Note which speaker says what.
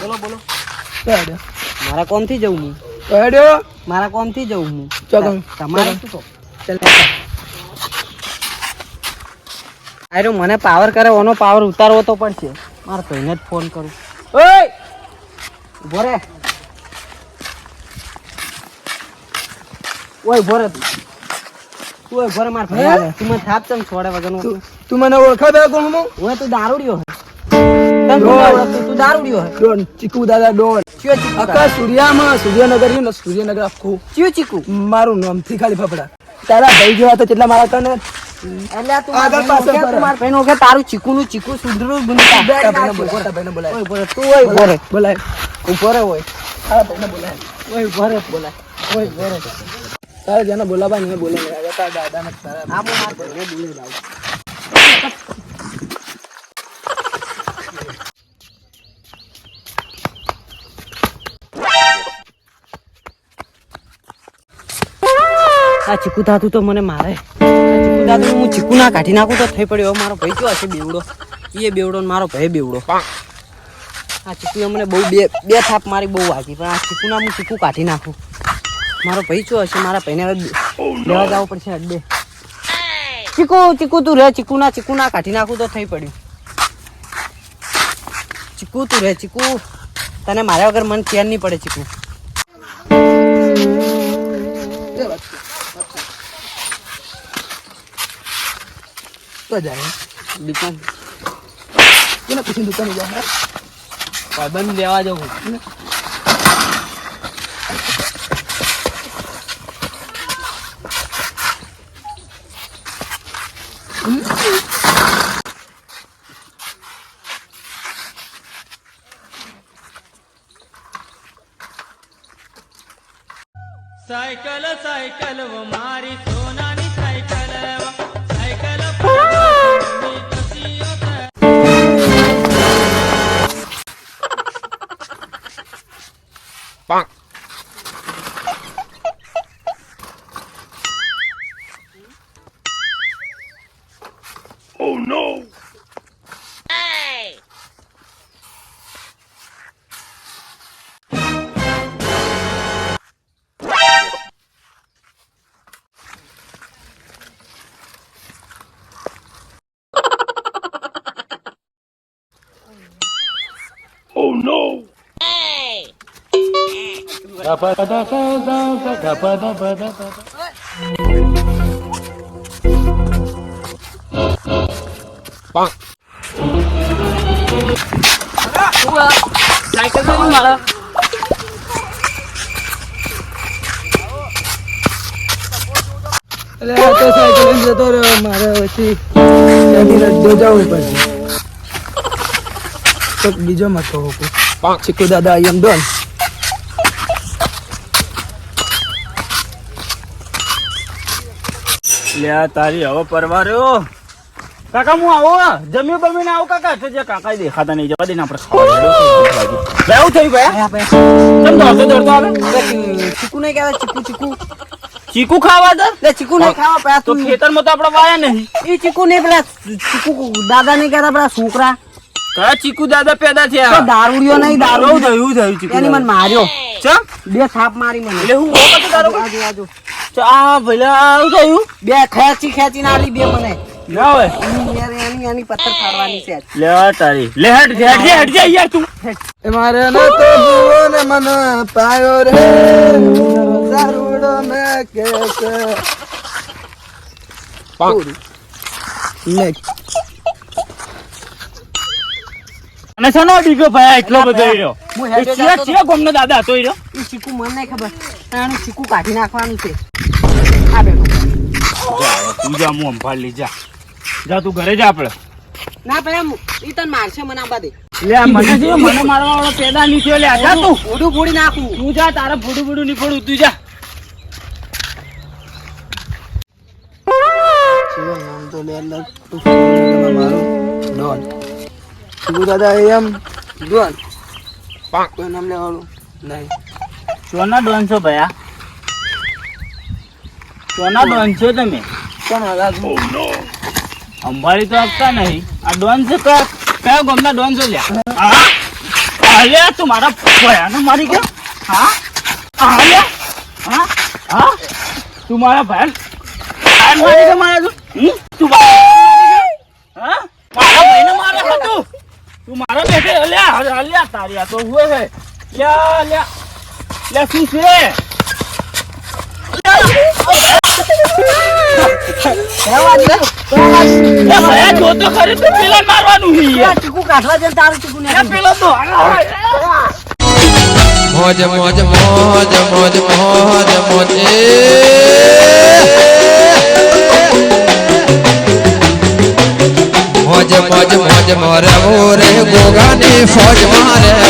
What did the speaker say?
Speaker 1: બોલો બોલો.
Speaker 2: મારા કોમ થી જવું હું. મારા કોમ થી જવું હું. તમારે શું કહો? આયરો મને પાવર કરે ઓનો પાવર ઉતારવો તો પડશે. મારા ભાઈને જ ફોન કરું. ઓય ઉભો રે. ઓય ઉભો રે તું. ઓય ઉભો રે માર ભાઈ. તું મને થાપ ચમ છોડે વગરનો.
Speaker 1: તું મને ઓળખે બે કોણ હું?
Speaker 2: ઓય તું દારૂડિયો હે. તું દારૂડિયો હે.
Speaker 1: ડોન ચીકુ દાદા ડોન.
Speaker 2: ચિયો ચીકુ?
Speaker 1: આખા સૂર્યામાં સૂર્યનગર ને સૂર્યનગર આખું.
Speaker 2: ચિયો ચીકુ?
Speaker 1: મારું નામ થી ખાલી ફફડા. તારા ભાઈ જેવા તો કેટલા મારા તને
Speaker 2: એટલે તું આગળ પાછળ માર ભાઈનો કે તારું ચીકુનું ચીકુ સુધરું બનતા.
Speaker 1: ભાઈને બોલાય.
Speaker 2: ઓય બોલે તું ઓય બોલે
Speaker 1: બોલાય.
Speaker 2: ઉભો રે ઓય.
Speaker 1: તારા ભાઈને બોલાય.
Speaker 2: ઓય ઉભો રે બોલાય. ઓય ઉભો રે.
Speaker 1: તારે જેને બોલાવા ને બોલે ને તારા દાદા ને તારા
Speaker 2: આ હું માર ભાઈને બોલે જાવ. આ ચીકુ થાતું તો મને મારે. ચીકુ થાતું હું ચીકુ ના કાઢી નાખું તો થઈ પડ્યો. મારો ભાઈ કયો હશે બેવડો. એ બેવડો ને મારો ભાઈ બેવડો. આ ચીકુએ મને બહુ બે થાપ મારી બહુ વાગી. પણ આ ચીકુના હું ચીકુ કાઢી નાખું. મારો ભાઈ કયો હશે. મારા ભાઈને હવે લેવા જવું પડશે અડ્ડે. ચીકુ ચીકુ તું રે. ચીકુ ના કાઢી નાખું તો થઈ પડ્યું. ચીકુ તું રે. ચીકુ તને માર્યા વગર મને ચેન નહીં પડે. ચીકુ
Speaker 1: તો જાય
Speaker 2: દુકાન
Speaker 1: કોને પૂછીને દુકાને જાય
Speaker 2: ભાઈબંધ લેવા જવું.
Speaker 3: સાયકલ સાયકલ વ મારી સોનાની cycle cycle
Speaker 4: Bonk. Oh no. Hey. Oh no. Bonk.
Speaker 2: Cycle તો મારા
Speaker 1: એટલે આ તો સાયકલ લઈને જતો રહ્યો મારે પછી ત્યાંથી રડ્ડો જવું પડશે તો બીજો મતો હોકો ચીકુ દાદા આઈ એમ ડોન
Speaker 3: લે તારી હવે પરવા રહ્યો કાકા હું આવો જમ્યો બમીને આવો કાકા તો જે કાકા દેખાતા નહીં જવા દે ને આપણે ખાવા લેવું થયું ભાઈ કેમ દોડતો દોડતો આવે
Speaker 2: ચીકુ નહીં કહેવાય. ચીકુ ચીકુ
Speaker 3: ચીકુ ખાવા દે
Speaker 2: લે ચીકુ નહીં ખાવા પેલા
Speaker 3: તો ખેતરમાં તો આપણે વાયા નહીં
Speaker 2: એ ચીકુ નહીં પેલા ચીકુ દાદા નહીં કહેતા પેલા છોકરા
Speaker 3: કયા ચીકુ દાદા પેદા
Speaker 2: તો
Speaker 3: થયા
Speaker 2: દારૂડિયો નહીં દારૂ
Speaker 3: થયું ચીકુ
Speaker 2: એની મને માર્યો
Speaker 3: ચમ
Speaker 2: બે થાપ મારી મને
Speaker 3: એટલે હું વખત દારૂ
Speaker 2: આજુ આજુ
Speaker 3: ચા ભલા આવું થયું
Speaker 2: બે ખેંચીને આલી બે મને
Speaker 3: ના હોય
Speaker 2: એની પથ્થર ફાડવાની છે
Speaker 3: લે તારી લે હટ જા યાર તું
Speaker 1: એ મારે ન તો જુઓ ને મને પાયો રે દારૂડો મે કે લે
Speaker 3: અને સનો ડીગો ભાઈ એટલો બધો રહ્યો
Speaker 2: હું
Speaker 3: એ
Speaker 2: હેડે
Speaker 3: ચિયા
Speaker 2: જતો
Speaker 3: ચિયા ગોમનો દાદા હતો રહ્યો
Speaker 2: એ ચીકુ મને નહીં ખબર એનું ચીકુ કાઢી નાખવાનું છે આ બેઠો
Speaker 3: તું જા હું અંફાળ લઈ જા તું ઘરે જા આપણે
Speaker 2: ના ભાઈ ઈ તને મારશે મને આબા દે
Speaker 3: લે મને જો મને મારવા વાળો પેદા નહીં થયો લે જા તું
Speaker 2: ફોડું ફોડી નાખું
Speaker 3: તું જા તારે ફોડું નહીં ફોડું તું જા
Speaker 1: નામ તો લે મારું ડોન ચીકુ દાદા આઈ એમ ડોન કોઈ નામ લેવાનું નહીં
Speaker 3: સોના ડોન છો ભયા સોના ડોન છો તમે
Speaker 1: કોણ લાગુ
Speaker 3: અંબાડી તો આપતા નહીં આ ડોન છે કયા ગામના ડોન છો લ્યા અલ્યા તું મારા ભયાને મારી ગયો હા અલ્યા હા હા તું મારા ભયાને મારી ગયો મારા તું હા મારા ભાઈને મારે હતું તું મારા બેઠે અલ્યા અલ્યા તારી આ તો હુએ છે લ્યા લ્યા લ્યા શું છે જોતો ખરી તો પેલા મારવાનું
Speaker 2: ચીકુ કાઢવા દે તારું ચીકુ ને
Speaker 3: પેલો તો
Speaker 5: મોજ મોજ મોજ મોજ મોજ મોજ મોજ મોજ મોજ મોરે મોરે ગોગાની ફોજ મારે